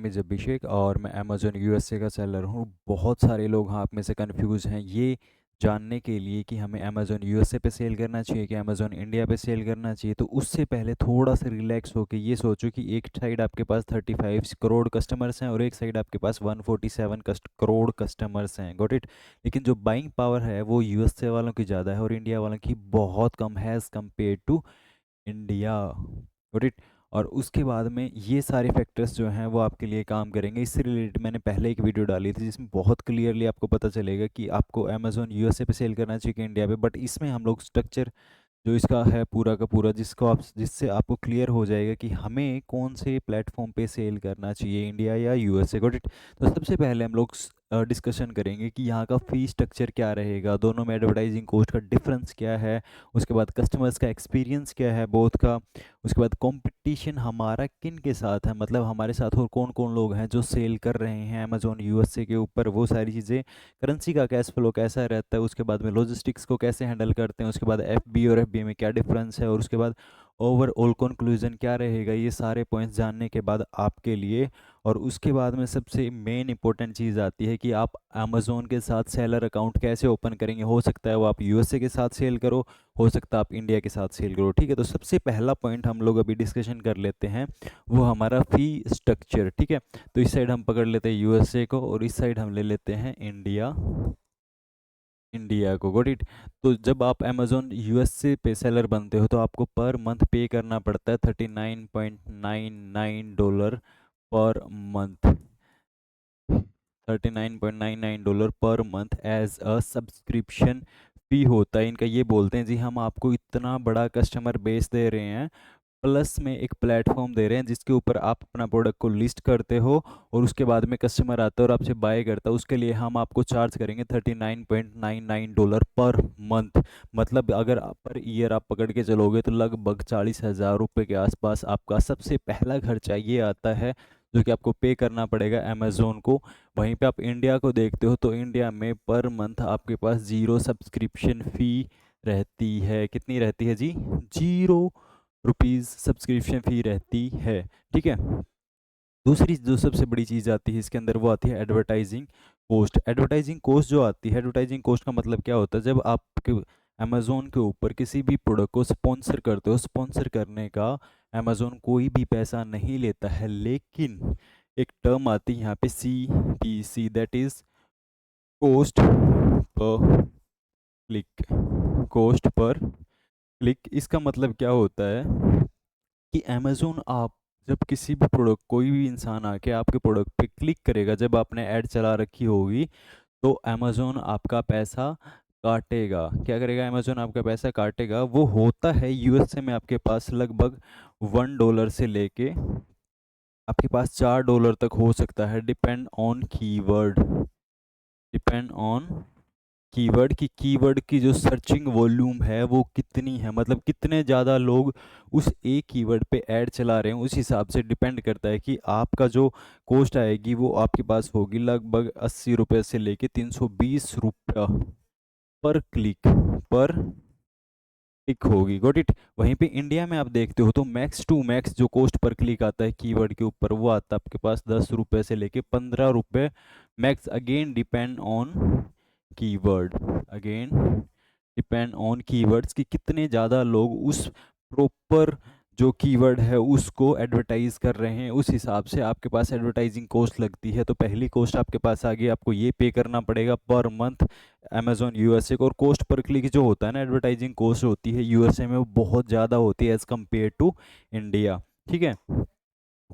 Name is अभिषेक और मैं Amazon USA का सेलर हूँ। बहुत सारे लोग आप में से कंफ्यूज हैं ये जानने के लिए कि हमें अमेज़न यूएसए पे सेल करना चाहिए कि अमेज़न इंडिया पे सेल करना चाहिए। तो उससे पहले थोड़ा सा रिलैक्स होकर ये सोचो कि एक साइड आपके पास 35 करोड़ कस्टमर्स हैं और एक साइड आपके पास 147 करोड़ कस्टमर्स हैं। Got it. लेकिन जो बाइंग पावर है वो यूएसए वालों की ज़्यादा है और इंडिया वालों की बहुत कम है as compare to India. Got it. और उसके बाद में ये सारे फैक्टर्स जो हैं वो आपके लिए काम करेंगे। इससे रिलेटेड मैंने पहले एक वीडियो डाली थी जिसमें बहुत क्लियरली आपको पता चलेगा कि आपको अमेज़ॉन यूएसए पे सेल करना चाहिए कि इंडिया पे। बट इसमें हम लोग स्ट्रक्चर जो इसका है पूरा का पूरा जिससे आपको क्लियर हो जाएगा कि हमें कौन से प्लेटफॉर्म पे सेल करना चाहिए, इंडिया या यूएसए। Got it. तो सबसे पहले हम लोग डिस्कशन करेंगे कि यहाँ का फी स्ट्रक्चर क्या रहेगा, दोनों में एडवर्टाइजिंग कॉस्ट का डिफरेंस क्या है, उसके बाद कस्टमर्स का एक्सपीरियंस क्या है बोथ का, उसके बाद कंपटीशन हमारा किन के साथ है, मतलब हमारे साथ और कौन कौन लोग हैं जो सेल कर रहे हैं अमेज़ॉन यूएसए के ऊपर, वो सारी चीज़ें, करेंसी का कैश फ्लो कैसा रहता है, उसके बाद में लॉजिस्टिक्स को कैसे हैंडल करते हैं, उसके बाद एफबी और एफबीए में क्या डिफरेंस है, और उसके बाद ओवरऑल कंक्लूजन क्या रहेगा। ये सारे पॉइंट्स जानने के बाद आपके लिए, और उसके बाद में सबसे मेन इंपॉर्टेंट चीज़ आती है कि आप अमेज़ोन के साथ सेलर अकाउंट कैसे ओपन करेंगे। हो सकता है वो आप यूएसए के साथ सेल करो, हो सकता है आप इंडिया के साथ सेल करो। ठीक है, तो सबसे पहला पॉइंट हम लोग अभी डिस्कशन कर लेते हैं, वो हमारा फ़ी स्ट्रक्चर। ठीक है, तो इस साइड हम पकड़ लेते हैं यूएसए को और इस साइड हम ले लेते हैं इंडिया इंडिया को। Got it. तो जब आप अमेज़ॉन यूएसए पे सेलर बनते हो तो आपको पर मंथ पे करना पड़ता है $39.99 per month, $39.99 per month as a subscription fee होता है इनका। ये बोलते हैं जी हम आपको इतना बड़ा कस्टमर बेस दे रहे हैं, प्लस में एक प्लेटफॉर्म दे रहे हैं जिसके ऊपर आप अपना प्रोडक्ट को लिस्ट करते हो और उसके बाद में कस्टमर आता है और आपसे बाय करता है, उसके लिए हम आपको चार्ज करेंगे $39.99 पर मंथ। मतलब अगर पर ईयर आप पकड़ के चलोगे तो लगभग 40,000 रुपये के आसपास आपका सबसे पहला खर्चा ये आता है जो कि आपको पे करना पड़ेगा अमेज़ोन को। वहीं पे आप इंडिया को देखते हो तो इंडिया में पर मंथ आपके पास जीरो सब्सक्रिप्शन फ़ी रहती है। कितनी रहती है जी? ₹0 सब्सक्रिप्शन फ़ी रहती है। ठीक है, दूसरी जो सबसे बड़ी चीज़ आती है इसके अंदर वो आती है एडवर्टाइजिंग कोस्ट। एडवर्टाइजिंग कोस्ट जो आती है, एडवर्टाइजिंग कोस्ट का मतलब क्या होता है, जब आप अमेज़ोन के ऊपर किसी भी प्रोडक्ट को स्पॉन्सर करते हो, स्पॉन्सर करने का अमेज़ोन कोई भी पैसा नहीं लेता है, लेकिन एक टर्म आती है यहाँ पे CPC, दैट इज़ कोस्ट पर क्लिक। कोस्ट पर क्लिक, इसका मतलब क्या होता है कि अमेज़ोन आप जब किसी भी प्रोडक्ट, कोई भी इंसान आके आपके प्रोडक्ट पे क्लिक करेगा, जब आपने ऐड चला रखी होगी तो अमेज़ोन आपका पैसा काटेगा। क्या करेगा? अमेज़ोन आपका पैसा काटेगा। वो होता है यूएसए में आपके पास लगभग $1 से लेके आपके पास $4 तक हो सकता है, depend on keyword. Depend on keyword की, कीवर्ड की जो सर्चिंग वॉल्यूम है वो कितनी है, मतलब कितने ज़्यादा लोग उस एक कीवर्ड पे ऐड चला रहे हैं, उस हिसाब से डिपेंड करता है कि आपका जो कॉस्ट आएगी वो आपके पास होगी लगभग ₹80 से लेके ₹320 पर क्लिक, पर क्लिक होगी। Got it. वहीं पे इंडिया में आप देखते हो तो मैक्स टू मैक्स जो कॉस्ट पर क्लिक आता है कीवर्ड के ऊपर वो आता है आपके पास ₹10 से लेके ₹15 max. Again depend on keyword, again depend on keywords कि कितने ज़्यादा लोग उस प्रॉपर जो कीवर्ड है उसको एडवर्टाइज कर रहे हैं, उस हिसाब से आपके पास एडवर्टाइजिंग कॉस्ट लगती है। तो पहली कॉस्ट आपके पास आ गई, आपको ये पे करना पड़ेगा पर मंथ अमेज़ॉन यूएसए को। और कॉस्ट पर क्लिक जो होता है ना, एडवर्टाइजिंग कॉस्ट होती है यूएसए में वो बहुत ज़्यादा होती है एज़ कम्पेयर टू इंडिया। ठीक है,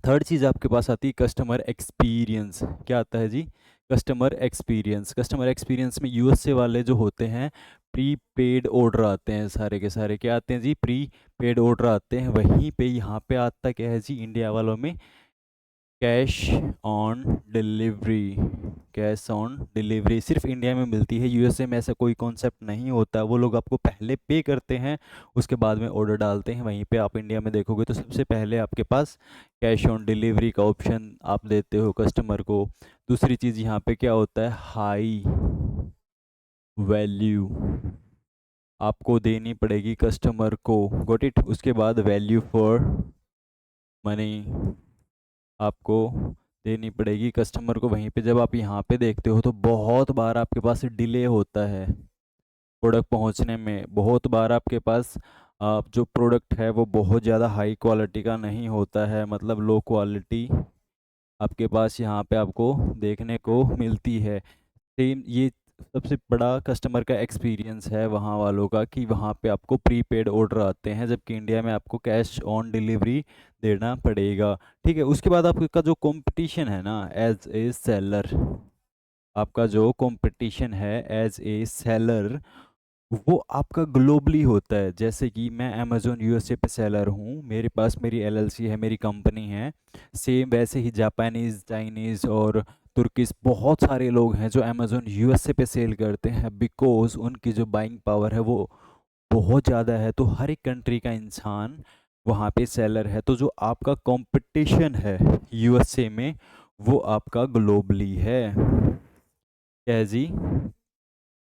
थर्ड चीज़ आपके पास आती है कस्टमर एक्सपीरियंस। क्या आता है जी? Customer experience. कस्टमर एक्सपीरियंस में यूएसए वाले जो होते हैं प्री पेड ऑर्डर आते हैं, सारे के सारे क्या आते हैं जी? प्री पेड ऑर्डर आते हैं। वहीं पे यहाँ पे आता क्या है जी इंडिया वालों में? Cash on delivery. Cash on delivery सिर्फ इंडिया में मिलती है, यूएसए में ऐसा कोई कॉन्सेप्ट नहीं होता। वो लोग आपको पहले पे करते हैं, उसके बाद में ऑर्डर डालते हैं। वहीं पे आप इंडिया में देखोगे तो सबसे पहले आपके पास कैश ऑन डिलीवरी का ऑप्शन आप देते हो कस्टमर को। दूसरी चीज़ यहाँ पे क्या होता है? हाई वैल्यू आपको देनी पड़ेगी कस्टमर को। Got it. उसके बाद वैल्यू फॉर मनी आपको देनी पड़ेगी कस्टमर को। वहीं पे जब आप यहाँ पे देखते हो तो बहुत बार आपके पास डिले होता है प्रोडक्ट पहुँचने में। बहुत बार आपके पास जो प्रोडक्ट है वो बहुत ज़्यादा हाई क्वालिटी का नहीं होता है, मतलब लो क्वालिटी आपके पास यहाँ पे आपको देखने को मिलती है। सेम ये सबसे बड़ा कस्टमर का एक्सपीरियंस है वहाँ वालों का कि वहाँ पे आपको प्रीपेड ऑर्डर आते हैं, जबकि इंडिया में आपको कैश ऑन डिलीवरी देना पड़ेगा। ठीक है, उसके बाद आपका जो कंपटीशन है ना एज ए सेलर, आपका जो कंपटीशन है एज ए सेलर वो आपका ग्लोबली होता है। जैसे कि मैं अमेज़ोन यूएसए पे सेलर हूँ, मेरे पास मेरी एलएलसी है, मेरी कंपनी है। सेम वैसे ही जापानीज़, चाइनीज़ और तुर्किश बहुत सारे लोग हैं जो अमेज़ोन यूएसए पे सेल करते हैं, बिकॉज़ उनकी जो बाइंग पावर है वो बहुत ज़्यादा है। तो हर एक कंट्री का इंसान वहाँ पे सेलर है। तो जो आपका कंपटीशन है यूएसए में वो आपका ग्लोबली है। क्या है जी?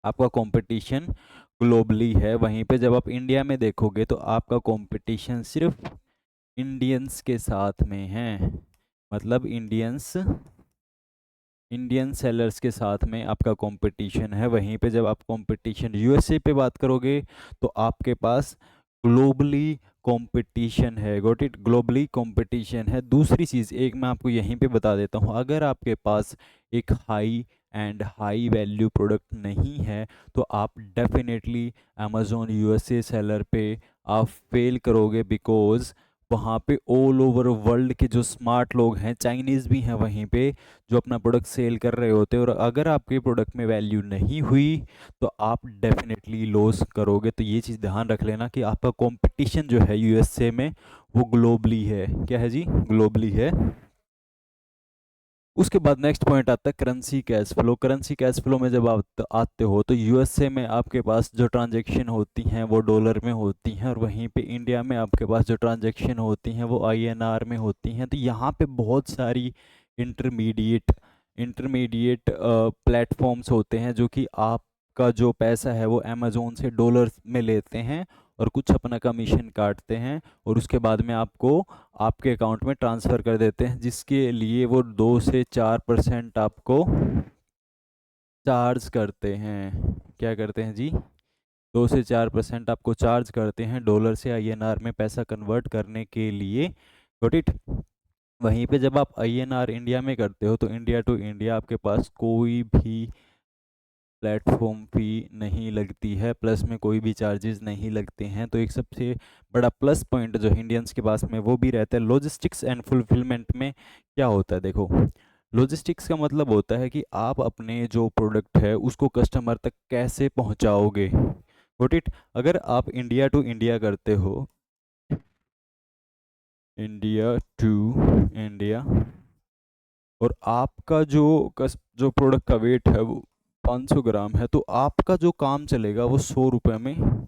आपका कंपटीशन ग्लोबली है। वहीं पे जब आप इंडिया में देखोगे तो आपका कंपटीशन सिर्फ इंडियंस के साथ में है, मतलब इंडियन सेलर्स के साथ में आपका कंपटीशन है। वहीं पे जब आप कंपटीशन यूएसए पे बात करोगे तो आपके पास ग्लोबली कंपटीशन है। Got it? ग्लोबली कंपटीशन है। दूसरी चीज़ एक मैं आपको यहीं पे बता देता हूँ, अगर आपके पास एक हाई वैल्यू प्रोडक्ट नहीं है तो आप डेफिनेटली अमेज़ॉन यूएसए सेलर पे आप फेल करोगे, बिकॉज़ वहाँ पे ऑल ओवर वर्ल्ड के जो स्मार्ट लोग हैं, चाइनीज़ भी हैं वहीं पे, जो अपना प्रोडक्ट सेल कर रहे होते हैं। और अगर आपके प्रोडक्ट में वैल्यू नहीं हुई तो आप डेफिनेटली लॉस करोगे। तो ये चीज़ ध्यान रख लेना कि आपका कंपटीशन जो है यूएसए में वो ग्लोबली है। क्या है जी? ग्लोबली है। उसके बाद नेक्स्ट पॉइंट आता है currency cash flow. Currency cash flow में जब आप आते हो तो यूएसए में आपके पास जो ट्रांजैक्शन होती हैं वो डॉलर में होती हैं, और वहीं पे इंडिया में आपके पास जो ट्रांजैक्शन होती हैं वो आईएनआर में होती हैं। तो यहाँ पे बहुत सारी इंटरमीडिएट इंटरमीडिएट प्लेटफॉर्म्स होते हैं जो कि आपका जो पैसा है वो अमेज़ोन से डॉलर्स में लेते हैं और कुछ अपना कमीशन काटते हैं, और उसके बाद में आपको आपके अकाउंट में ट्रांसफ़र कर देते हैं, जिसके लिए वो 2 से 4% आपको चार्ज करते हैं। क्या करते हैं जी? 2 से 4% आपको चार्ज करते हैं डॉलर से आईएनआर में पैसा कन्वर्ट करने के लिए। Got it? वहीं पे जब आप आईएनआर इंडिया में करते हो तो इंडिया टू इंडिया आपके पास कोई भी प्लेटफॉर्म फ़ी नहीं लगती है, प्लस में कोई भी चार्जेस नहीं लगते हैं। तो एक सबसे बड़ा प्लस पॉइंट जो इंडियंस के पास में वो भी रहता है। लॉजिस्टिक्स एंड फुलफिलमेंट में क्या होता है देखो, लॉजिस्टिक्स का मतलब होता है कि आप अपने जो प्रोडक्ट है उसको कस्टमर तक कैसे पहुंचाओगे। Got it? अगर आप इंडिया टू इंडिया करते हो, इंडिया टू इंडिया, और आपका जो प्रोडक्ट का वेट है वो 500 ग्राम है, तो आपका जो काम चलेगा वो 100 रुपये में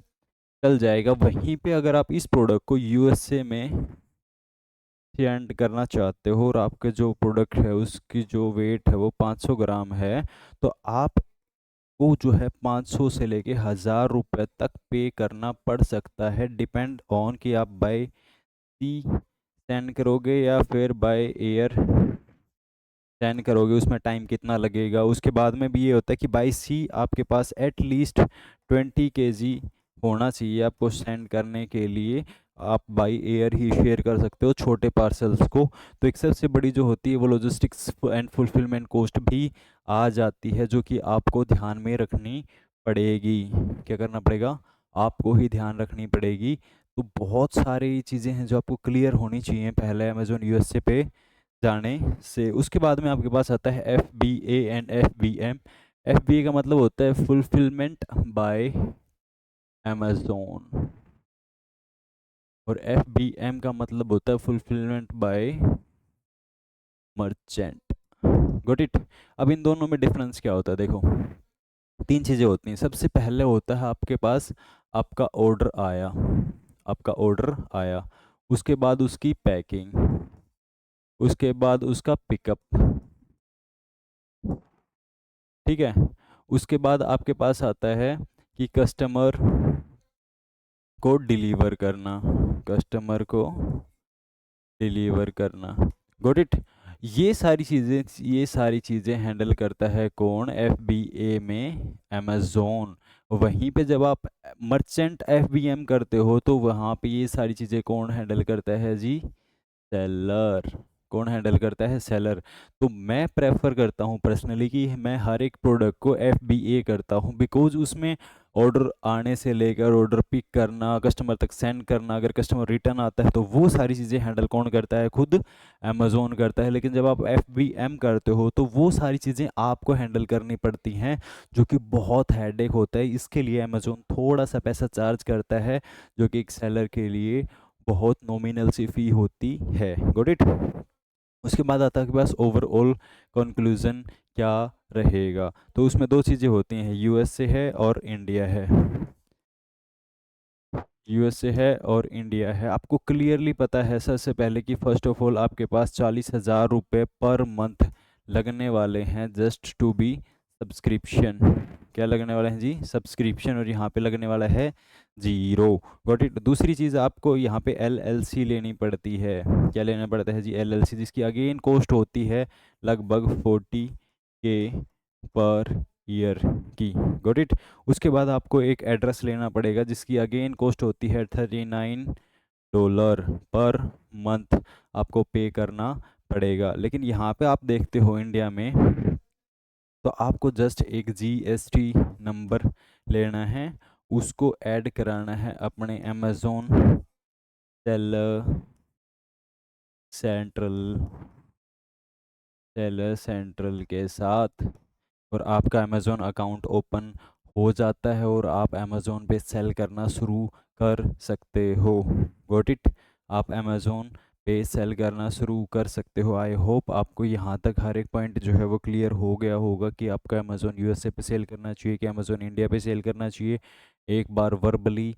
चल जाएगा। वहीं पे अगर आप इस प्रोडक्ट को यूएसए में सेंड करना चाहते हो और आपके जो प्रोडक्ट है उसकी जो वेट है वो 500 ग्राम है, तो आपको जो है 500 से लेके 1000 रुपये तक पे करना पड़ सकता है, डिपेंड ऑन कि आप बाय सी सेंड करोगे या फिर बाय एयर सेंड करोगे, उसमें टाइम कितना लगेगा। उसके बाद में भी ये होता है कि बाई सी आपके पास एटलीस्ट 20 kg होना चाहिए आपको सेंड करने के लिए। आप बाई एयर ही शेयर कर सकते हो छोटे पार्सल्स को। तो एक सबसे बड़ी जो होती है वो लॉजिस्टिक्स एंड फुलफिलमेंट कॉस्ट भी आ जाती है, जो कि आपको ध्यान में रखनी पड़ेगी। क्या करना पड़ेगा? आपको ही ध्यान रखनी पड़ेगी। तो बहुत सारी चीज़ें हैं जो आपको क्लियर होनी चाहिए पहले अमेज़ोन यूएसए पे जाने से। उसके बाद में आपके पास आता है FBA एंड FBM। FBA का मतलब होता है फुलफिलमेंट बाय अमेज़ोन, और FBM का मतलब होता है fulfilment bye merchant. Got it? अब इन दोनों में डिफरेंस क्या होता है देखो, तीन चीज़ें होती हैं। सबसे पहले होता है आपके पास आपका ऑर्डर आया, आपका ऑर्डर आया, उसके बाद उसकी पैकिंग, उसके बाद उसका पिकअप। ठीक है? उसके बाद आपके पास आता है कि कस्टमर को डिलीवर करना, कस्टमर को डिलीवर करना। Got it? ये सारी चीज़ें हैंडल करता है कौन, FBA में अमेज़ोन। वहीं पे जब आप मर्चेंट FBM करते हो तो वहाँ पे ये सारी चीज़ें कौन हैंडल करता है जी, सेलर। कौन हैंडल करता है, सेलर। तो मैं प्रेफर करता हूँ पर्सनली कि मैं हर एक प्रोडक्ट को FBA करता हूँ, बिकॉज उसमें ऑर्डर आने से लेकर ऑर्डर पिक करना, कस्टमर तक सेंड करना, अगर कस्टमर रिटर्न आता है तो वो सारी चीज़ें हैंडल कौन करता है, खुद अमेज़ोन करता है। लेकिन जब आप FBM करते हो तो वो सारी चीज़ें आपको हैंडल करनी पड़ती हैं, जो कि बहुत हेडेक होता है। इसके लिए अमेज़ोन थोड़ा सा पैसा चार्ज करता है, जो कि एक सेलर के लिए बहुत नॉमिनल सी फी होती है। Got it. उसके बाद आता है कि बस ओवरऑल कंक्लूजन क्या रहेगा। तो उसमें दो चीज़ें होती हैं, USA है और इंडिया है। USA है और इंडिया है। आपको क्लियरली पता है सबसे पहले कि फर्स्ट ऑफ ऑल आपके पास 40,000 रुपये पर मंथ लगने वाले हैं जस्ट टू बी सब्सक्रिप्शन। क्या लगने वाले हैं जी, सब्सक्रिप्शन। और यहाँ पे लगने वाला है 0। Got it. दूसरी चीज़ आपको यहाँ पे LLC लेनी पड़ती है। क्या लेना पड़ता है जी, LLC, जिसकी अगेन कॉस्ट होती है लगभग 40K पर ईयर की। Got it. उसके बाद आपको एक एड्रेस लेना पड़ेगा जिसकी अगेन कॉस्ट होती है $39 पर मंथ आपको पे करना पड़ेगा। लेकिन यहाँ पे आप देखते हो इंडिया में तो आपको जस्ट एक GST नंबर लेना है, उसको ऐड कराना है अपने अमेज़ोन सेलर सेंट्रल के साथ, और आपका अमेज़ोन अकाउंट ओपन हो जाता है और आप अमेज़ोन पे सेल करना शुरू कर सकते हो। Got it. आप अमेज़ोन पे सेल करना शुरू कर सकते हो। आई होप आपको यहाँ तक हर एक पॉइंट जो है वो क्लियर हो गया होगा कि आपका अमेज़ोन USA पे सेल करना चाहिए कि अमेज़ोन इंडिया पे सेल करना चाहिए। एक बार वर्बली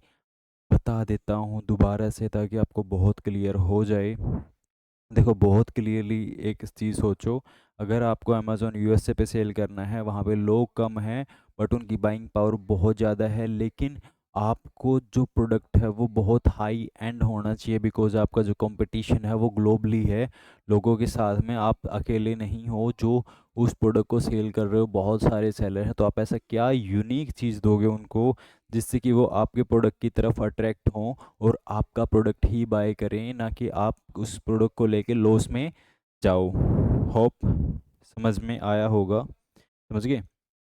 बता देता हूँ दोबारा से ताकि आपको बहुत क्लियर हो जाए। देखो, बहुत क्लियरली एक चीज़ सोचो, अगर आपको अमेज़ोन USA पे सेल करना है, वहाँ पे लोग कम हैं बट उनकी बाइंग पावर बहुत ज़्यादा है, लेकिन आपको जो प्रोडक्ट है वो बहुत हाई एंड होना चाहिए, बिकॉज आपका जो कंपटीशन है वो ग्लोबली है लोगों के साथ में। आप अकेले नहीं हो जो उस प्रोडक्ट को सेल कर रहे हो, बहुत सारे सेलर हैं। तो आप ऐसा क्या यूनिक चीज़ दोगे उनको जिससे कि वो आपके प्रोडक्ट की तरफ अट्रैक्ट हों और आपका प्रोडक्ट ही बाय करें, ना कि आप उस प्रोडक्ट को लेके लॉस में जाओ। होप समझ में आया होगा। समझ गए।